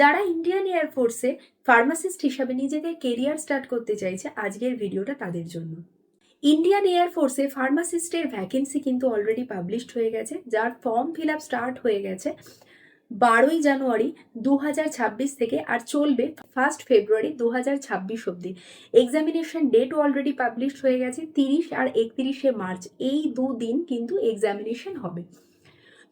যারা Indian এয়ারফোর্সে pharmacist হিসাবে নিজেদের কেরিয়ার স্টার্ট করতে চাইছে, আজকের ভিডিওটা তাদের জন্য। ইন্ডিয়ান এয়ারফোর্সে ফার্মাসিস্টের ভ্যাকেন্সি কিন্তু অলরেডি পাবলিশড হয়ে গেছে, যার ফর্ম ফিল আপ স্টার্ট হয়ে গেছে 12ই জানুয়ারি 2026 থেকে, আর চলবে 1 ফেব্রুয়ারি 2026 অবধি। এক্সামিনেশন ডেটও অলরেডি পাবলিশড হয়ে গেছে, 30 আর 31শে মার্চ এই দুদিন কিন্তু এক্সামিনেশন হবে।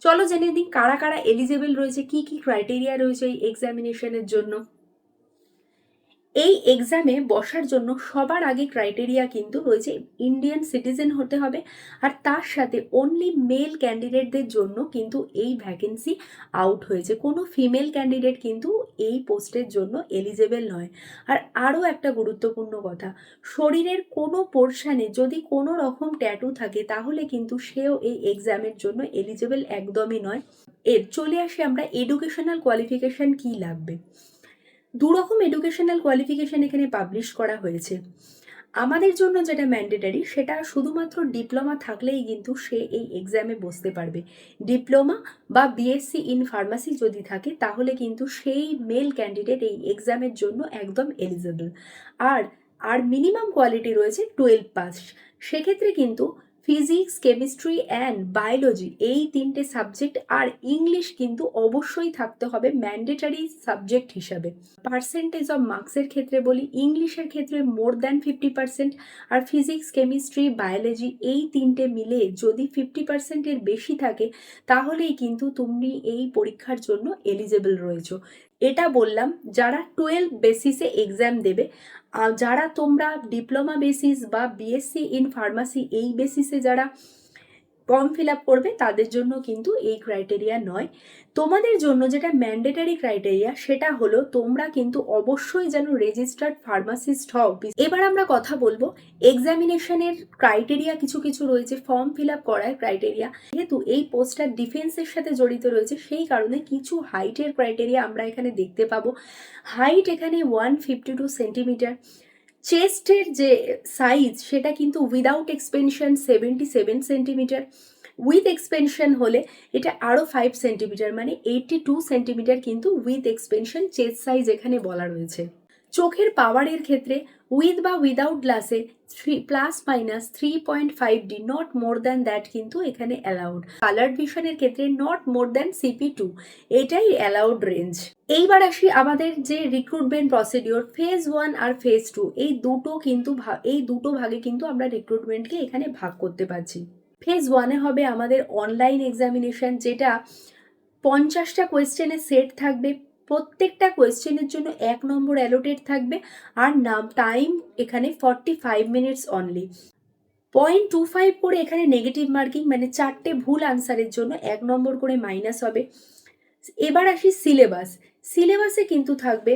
চলো জেনে নিই কারা কারা এলিজেবল রয়েছে, কি কি ক্রাইটেরিয়া রয়েছে এই এক্সামিনেশনের জন্য। এই এক্সামে বসার জন্য সবার আগে ক্রাইটেরিয়া কিন্তু রয়েছে ইন্ডিয়ান সিটিজেন হতে হবে, আর তার সাথে অনলি মেল ক্যান্ডিডেটদের জন্য কিন্তু এই ভ্যাকেন্সি আউট হয়েছে। কোনো ফিমেল ক্যান্ডিডেট কিন্তু এই পোস্টের জন্য এলিজেবল নয়। আর আরও একটা গুরুত্বপূর্ণ কথা, শরীরের কোনো পোর্শনে যদি কোনো রকম ট্যাটু থাকে তাহলে কিন্তু সেও এই এক্সামের জন্য এলিজেবল একদমই নয়। চলে আসি আমরা এডুকেশনাল কোয়ালিফিকেশন কি লাগবে। দুরকম এডুকেশনাল কোয়ালিফিকেশন এখানে পাবলিশ করা হয়েছে। আমাদের জন্য যেটা ম্যান্ডেটারি সেটা শুধুমাত্র ডিপ্লোমা থাকলেই কিন্তু সে এই এক্সামে বসতে পারবে। ডিপ্লোমা বা বিএসসি ইন ফার্মাসি যদি থাকে তাহলে কিন্তু সেই মেল ক্যান্ডিডেট এই এক্সামের জন্য একদম এলিজেবল। আর মিনিমাম কোয়ালিটি রয়েছে 12 পাস। সেক্ষেত্রে কিন্তু ফিজিক্স, কেমিস্ট্রি অ্যান্ড বায়োলজি এই তিনটে সাবজেক্ট আর ইংলিশ কিন্তু অবশ্যই থাকতে হবে ম্যান্ডেটারি সাবজেক্ট হিসাবে। পার্সেন্টেজ অফ মার্কসের ক্ষেত্রে বলি, ইংলিশের ক্ষেত্রে মোর দ্যান 50%, আর ফিজিক্স, কেমিস্ট্রি, বায়োলজি এই তিনটে মিলে যদি 50%-এর বেশি থাকে তাহলেই কিন্তু তুমি এই পরীক্ষার জন্য এলিজেবল রয়েছো। এটা বললাম যারা 12 বেসিসে এক্সাম দেবে। যারা তোমরা ডিপ্লোমা বেসিস বা বিএসসি ইন ফার্মাসি এই বেসিসে যারা ফর্ম ফিল আপ করবে তাদের জন্য কিন্তু এই ক্রাইটেরিয়া নয়। তোমাদের জন্য যেটা ম্যান্ডেটারি ক্রাইটেরিয়া সেটা হলো তোমরা কিন্তু অবশ্যই যেন রেজিস্টার্ড ফার্মাসিস্ট হও। এবার আমরা কথা বলবো এক্সামিনেশনের ক্রাইটেরিয়া। কিছু কিছু রয়েছে ফর্ম ফিল আপ করার ক্রাইটেরিয়া। যেহেতু এই পোস্টটা ডিফেন্সের সাথে জড়িত রয়েছে সেই কারণে কিছু হাইটের ক্রাইটেরিয়া আমরা এখানে দেখতে পাবো। হাইট এখানে 152 সেন্টিমিটার। চেস্টের যে সাইজ সেটা কিন্তু without expansion 77 centimetre. With expansion হলে এটা আরও 5 সেন্টিমিটার, মানে 82 সেন্টিমিটার কিন্তু উইথ এক্সপেনশন চেস্ট সাইজ এখানে বলা রয়েছে। চোখের পাওয়ারের ক্ষেত্রে উইথ বা উইদাউট গ্লাসে +-3.5D, not more than that কিন্তু এখানে অ্যালাউড। কালার ভিশনের ক্ষেত্রে নট মোর দ্যান CP2, এটাই অ্যালাউড রেঞ্জ। এইবার আসি আমাদের যে রিক্রুটমেন্ট প্রসিডিওর, ফেজ 1 আর ফেজ 2 এই দুটো ভাগে কিন্তু আমরা রিক্রুটমেন্টকে এখানে ভাগ করতে পারছি। ফেজ 1-এ হবে আমাদের অনলাইন এক্সামিনেশন, যেটা 50টা কোয়েশ্চেনের সেট থাকবে। প্রত্যেকটা কোয়েশ্চেনের জন্য 1 নম্বর অ্যালোটেড থাকবে, আর টাইম এখানে 45 মিনিটস অনলি। 0.25 করে এখানে নেগেটিভ মার্কিং, মানে 4টে ভুল আনসারের জন্য 1 নম্বর করে মাইনাস হবে। এবার আসি সিলেবাসে কিন্তু থাকবে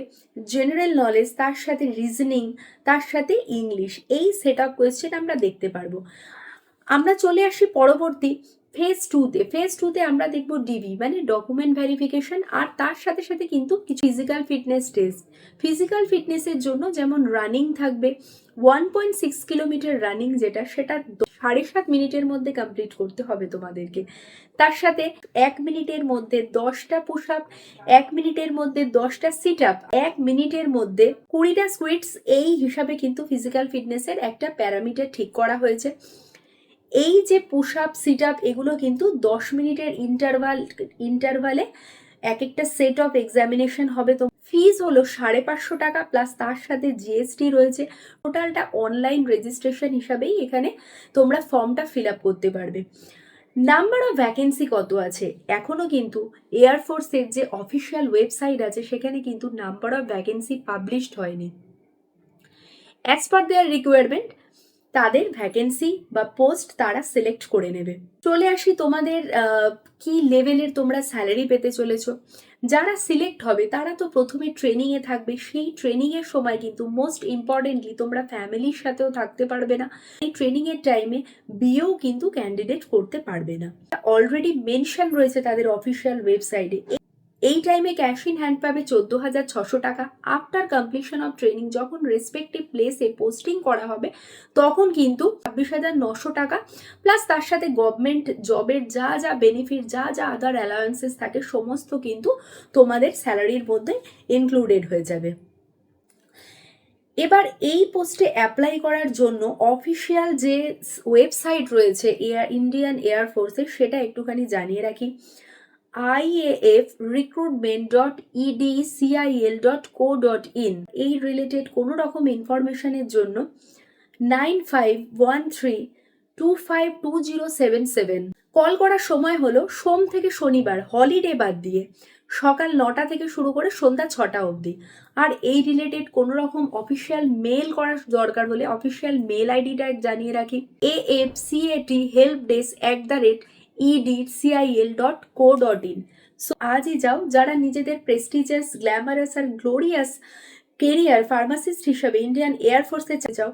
জেনারেল নলেজ, তার সাথে রিজনিং, তার সাথে ইংলিশ। এই সেট আপ কোয়েশ্চেন আমরা দেখতে পারবো। আমরা চলে আসি পরবর্তী ফেজ টুতে আমরা দেখব ডিবি মানে ডকুমেন্ট ভেরিফিকেশন, আর তার সাথে সাথে কিন্তু কিছু ফিজিক্যাল ফিটনেস টেস্ট। ফিজিক্যাল ফিটনেসের জন্য যেমন রানিং থাকবে 1.6 কিলোমিটার রানিং, সেটা 7.5 মিনিটের মধ্যে কমপ্লিট করতে হবে তোমাদেরকে। তার সাথে 1 মিনিটের মধ্যে 10টা পুশ আপ, 1 মিনিটের মধ্যে 10টা সিট আপ, 1 মিনিটের মধ্যে 20টা স্কুইটস, এই হিসাবে কিন্তু ফিজিক্যাল ফিটনেসের একটা প্যারামিটার ঠিক করা হয়েছে। এই যে পুশ আপ, সিট আপ এগুলো কিন্তু 10 মিনিটের ইন্টারভালে এক একটা সেট অফ এক্সামিনেশন হবে। তো ফিজ হলো 550 টাকা, প্লাস তার সাথে জিএসটি রয়েছে। টোটালটা অনলাইন রেজিস্ট্রেশন হিসাবেই এখানে তোমরা ফর্মটা ফিল আপ করতে পারবে। নাম্বার অফ ভ্যাকেন্সি কত আছে, এখনো কিন্তু এয়ারফোর্সের যে অফিসিয়াল ওয়েবসাইট আছে সেখানে কিন্তু নাম্বার অফ ভ্যাকেন্সি পাবলিশড হয়নি। অ্যাজ পার দেয়ার রিকোয়ারমেন্ট তাদের ভ্যাকেন্সি বা পোস্ট তারা সিলেক্ট করে নেবে। চলে আসি তোমাদের কি লেভেলের তোমরা স্যালারি পেতে চলেছো। যারা সিলেক্ট হবে তারা তো প্রথমে ট্রেনিংয়ে থাকবে। সেই ট্রেনিংয়ের সময় কিন্তু মোস্ট ইম্পর্টেন্টলি তোমরা ফ্যামিলির সাথেও থাকতে পারবে না। এই ট্রেনিংয়ের টাইমে বিয়েও কিন্তু ক্যান্ডিডেট করতে পারবে না। অলরেডি মেনশন রয়েছে তাদের অফিসিয়াল ওয়েবসাইটে। এই টাইমে ক্যাশ ইন হ্যান্ড পাবে 14,600 টাকা। আফটার কমপ্লিশন অফ ট্রেনিং যখন রেসপেক্টিভ প্লেসে পোস্টিং করা হবে তখন কিন্তু 26,900 টাকা, প্লাস তার সাথে গভর্নমেন্ট জবের যা যা বেনিফিট, যা যা আদার অ্যালাউয়েন্সেস থাকে সমস্ত কিন্তু তোমাদের স্যালারির মধ্যে ইনক্লুডেড হয়ে যাবে। এবার এই পোস্টে অ্যাপ্লাই করার জন্য অফিসিয়াল যে ওয়েবসাইট রয়েছে ইন্ডিয়ান এয়ারফোর্সের, সেটা একটুখানি জানিয়ে রাখি। iafrecruitment.edcil.co.in। এই রিলেটেড কোনো রকম ইনফরমেশনের জন্য 9513252077 কল করার সময় হলো সোম থেকে শনিবার হলিডে বাদ দিয়ে সকাল 9টা থেকে শুরু করে সন্ধ্যা 6টা অবধি। আর এই রিলেটেড কোনো রকম অফিসিয়াল মেল করার দরকার হলে অফিসিয়াল মেল আইডিটা জানিয়ে রাখি, afcat@edcil.co.in। সো আজই যাও, যারা নিজেদের প্রেস্টিজিয়াস, গ্ল্যামারাস আর গ্লোরিয়াস কেরিয়ার ফার্মাসিস্ট হিসেবে ইন্ডিয়ান এয়ারফোর্সে চাও,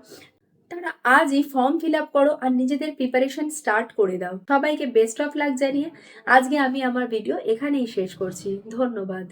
তারা আজই ফর্ম ফিল আপ করো আর নিজেদের প্রিপারেশন স্টার্ট করে দাও। সবাইকে বেস্ট অফ লাক জানিয়ে আজকে আমি আমার ভিডিও এখানেই শেষ করছি। ধন্যবাদ।